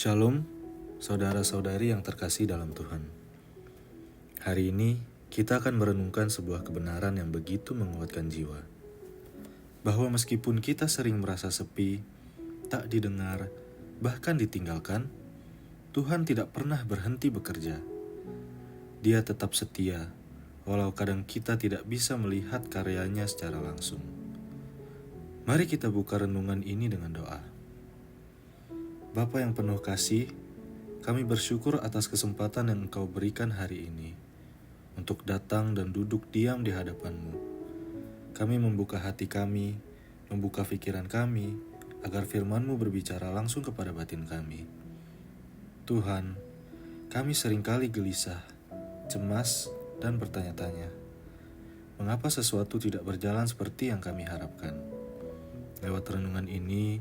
Shalom, saudara-saudari yang terkasih dalam Tuhan. Hari ini kita akan merenungkan sebuah kebenaran yang begitu menguatkan jiwa. Bahwa meskipun kita sering merasa sepi, tak didengar, bahkan ditinggalkan, Tuhan tidak pernah berhenti bekerja. Dia tetap setia, walau kadang kita tidak bisa melihat karyanya secara langsung. Mari kita buka renungan ini dengan doa. Bapa yang penuh kasih, kami bersyukur atas kesempatan yang Engkau berikan hari ini untuk datang dan duduk diam di hadapan-Mu. Kami membuka hati kami, membuka pikiran kami, agar firman-Mu berbicara langsung kepada batin kami. Tuhan, kami seringkali gelisah, cemas, dan bertanya-tanya, mengapa sesuatu tidak berjalan seperti yang kami harapkan? Lewat renungan ini,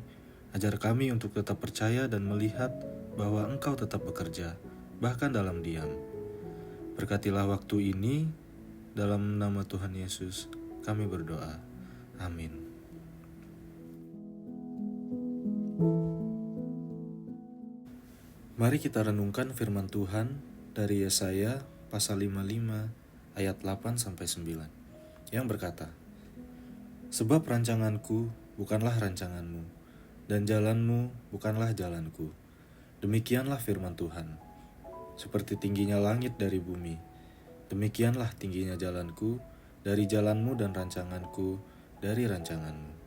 ajar kami untuk tetap percaya dan melihat bahwa Engkau tetap bekerja, bahkan dalam diam. Berkatilah waktu ini, dalam nama Tuhan Yesus, kami berdoa. Amin. Mari kita renungkan firman Tuhan dari Yesaya pasal 55 ayat 8-9 yang berkata, Sebab rancanganku bukanlah rancanganmu, dan jalanmu bukanlah jalanku. Demikianlah firman Tuhan. Seperti tingginya langit dari bumi, demikianlah tingginya jalanku dari jalanmu dan rancanganku dari rancanganmu.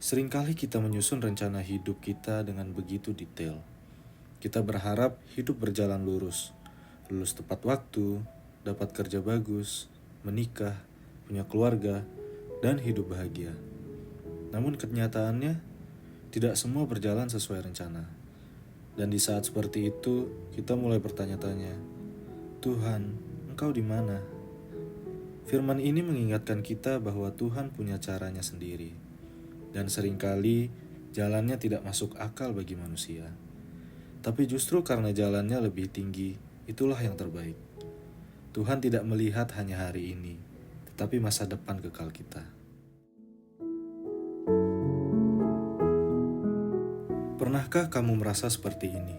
Seringkali kita menyusun rencana hidup kita dengan begitu detail. Kita berharap hidup berjalan lurus tepat waktu, dapat kerja bagus, menikah, punya keluarga, dan hidup bahagia. Namun kenyataannya, tidak semua berjalan sesuai rencana. Dan di saat seperti itu, kita mulai bertanya-tanya, Tuhan, Engkau di mana? Firman ini mengingatkan kita bahwa Tuhan punya caranya sendiri. Dan seringkali, jalannya tidak masuk akal bagi manusia. Tapi justru karena jalannya lebih tinggi, itulah yang terbaik. Tuhan tidak melihat hanya hari ini, tetapi masa depan kekal kita. Pernahkah kamu merasa seperti ini?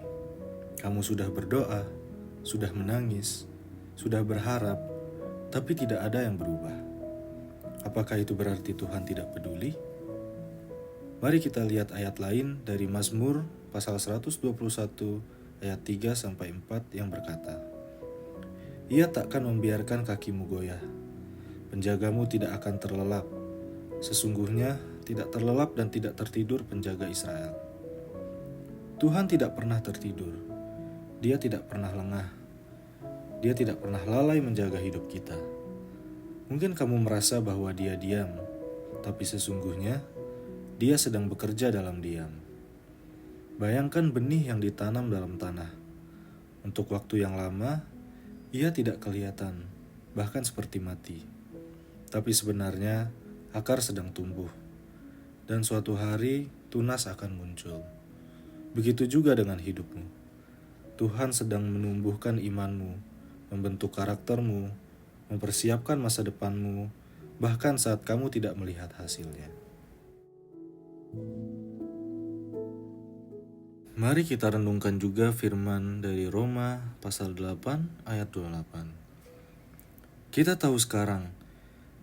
Kamu sudah berdoa, sudah menangis, sudah berharap, tapi tidak ada yang berubah. Apakah itu berarti Tuhan tidak peduli? Mari kita lihat ayat lain dari Mazmur pasal 121 ayat 3-4 yang berkata, Ia takkan membiarkan kakimu goyah, penjagamu tidak akan terlelap. Sesungguhnya tidak terlelap dan tidak tertidur penjaga Israel. Tuhan tidak pernah tertidur. Dia tidak pernah lengah. Dia tidak pernah lalai menjaga hidup kita. Mungkin kamu merasa bahwa dia diam, tapi sesungguhnya dia sedang bekerja dalam diam. Bayangkan benih yang ditanam dalam tanah. Untuk waktu yang lama, ia tidak kelihatan, bahkan seperti mati. Tapi sebenarnya, akar sedang tumbuh. Dan suatu hari, tunas akan muncul. Begitu juga dengan hidupmu. Tuhan sedang menumbuhkan imanmu, membentuk karaktermu, mempersiapkan masa depanmu, bahkan saat kamu tidak melihat hasilnya. Mari kita renungkan juga firman dari Roma pasal 8 ayat 28. Kita tahu sekarang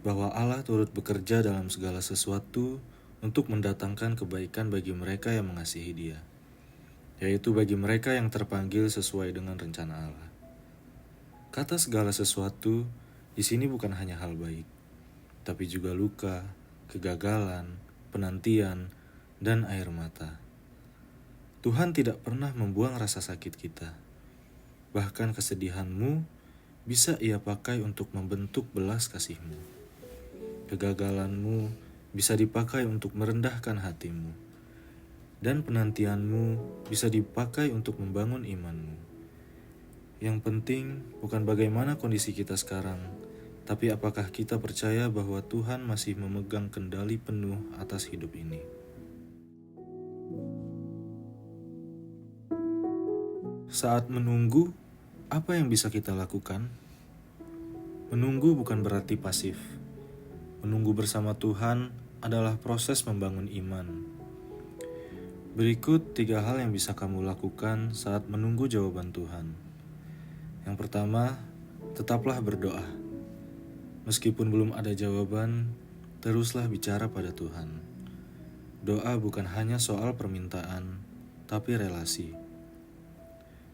bahwa Allah turut bekerja dalam segala sesuatu untuk mendatangkan kebaikan bagi mereka yang mengasihi Dia, yaitu bagi mereka yang terpanggil sesuai dengan rencana Allah. Kata segala sesuatu di sini bukan hanya hal baik, tapi juga luka, kegagalan, penantian, dan air mata. Tuhan tidak pernah membuang rasa sakit kita. Bahkan kesedihanmu bisa Ia pakai untuk membentuk belas kasih-Mu. Kegagalanmu bisa dipakai untuk merendahkan hatimu. Dan penantianmu bisa dipakai untuk membangun imanmu. Yang penting bukan bagaimana kondisi kita sekarang, tapi apakah kita percaya bahwa Tuhan masih memegang kendali penuh atas hidup ini. Saat menunggu, apa yang bisa kita lakukan? Menunggu bukan berarti pasif. Menunggu bersama Tuhan adalah proses membangun iman. Berikut 3 hal yang bisa kamu lakukan saat menunggu jawaban Tuhan. Yang pertama, tetaplah berdoa. Meskipun belum ada jawaban, teruslah bicara pada Tuhan. Doa bukan hanya soal permintaan, tapi relasi.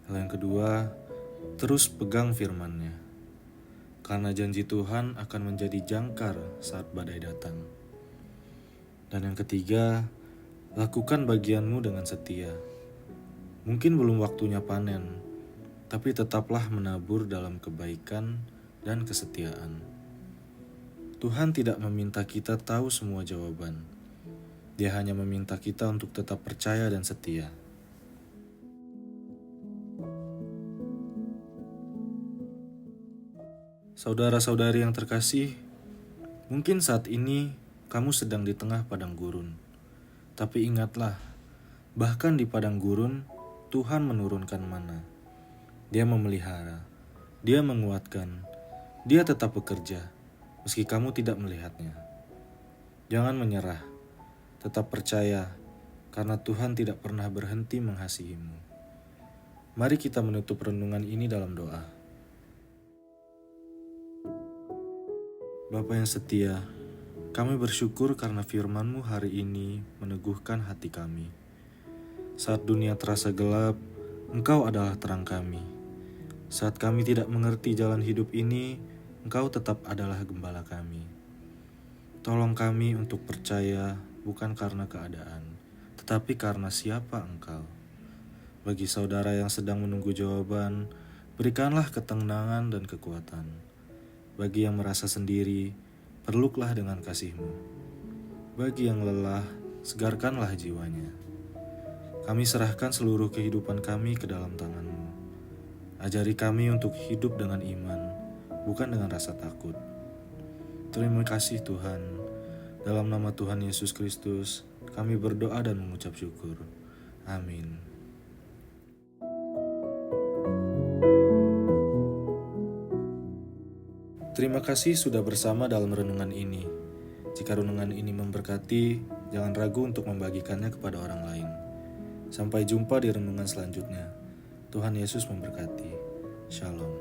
Hal yang kedua, terus pegang firman-Nya. Karena janji Tuhan akan menjadi jangkar saat badai datang. Dan yang ketiga, lakukan bagianmu dengan setia. Mungkin belum waktunya panen, tapi tetaplah menabur dalam kebaikan dan kesetiaan. Tuhan tidak meminta kita tahu semua jawaban. Dia hanya meminta kita untuk tetap percaya dan setia. Saudara-saudari yang terkasih, mungkin saat ini kamu sedang di tengah padang gurun. Tapi ingatlah, bahkan di padang gurun, Tuhan menurunkan mana. Dia memelihara, Dia menguatkan, Dia tetap bekerja, meski kamu tidak melihatnya. Jangan menyerah, tetap percaya, karena Tuhan tidak pernah berhenti mengasihimu. Mari kita menutup renungan ini dalam doa. Bapa yang setia, kami bersyukur karena firman-Mu hari ini meneguhkan hati kami. Saat dunia terasa gelap, Engkau adalah terang kami. Saat kami tidak mengerti jalan hidup ini, Engkau tetap adalah gembala kami. Tolong kami untuk percaya bukan karena keadaan, tetapi karena siapa Engkau. Bagi saudara yang sedang menunggu jawaban, berikanlah ketenangan dan kekuatan. Bagi yang merasa sendiri, peluklah dengan kasih-Mu. Bagi yang lelah, segarkanlah jiwanya. Kami serahkan seluruh kehidupan kami ke dalam tangan-Mu. Ajari kami untuk hidup dengan iman, bukan dengan rasa takut. Terima kasih Tuhan. Dalam nama Tuhan Yesus Kristus, kami berdoa dan mengucap syukur. Amin. Terima kasih sudah bersama dalam renungan ini. Jika renungan ini memberkati, jangan ragu untuk membagikannya kepada orang lain. Sampai jumpa di renungan selanjutnya. Tuhan Yesus memberkati. Shalom.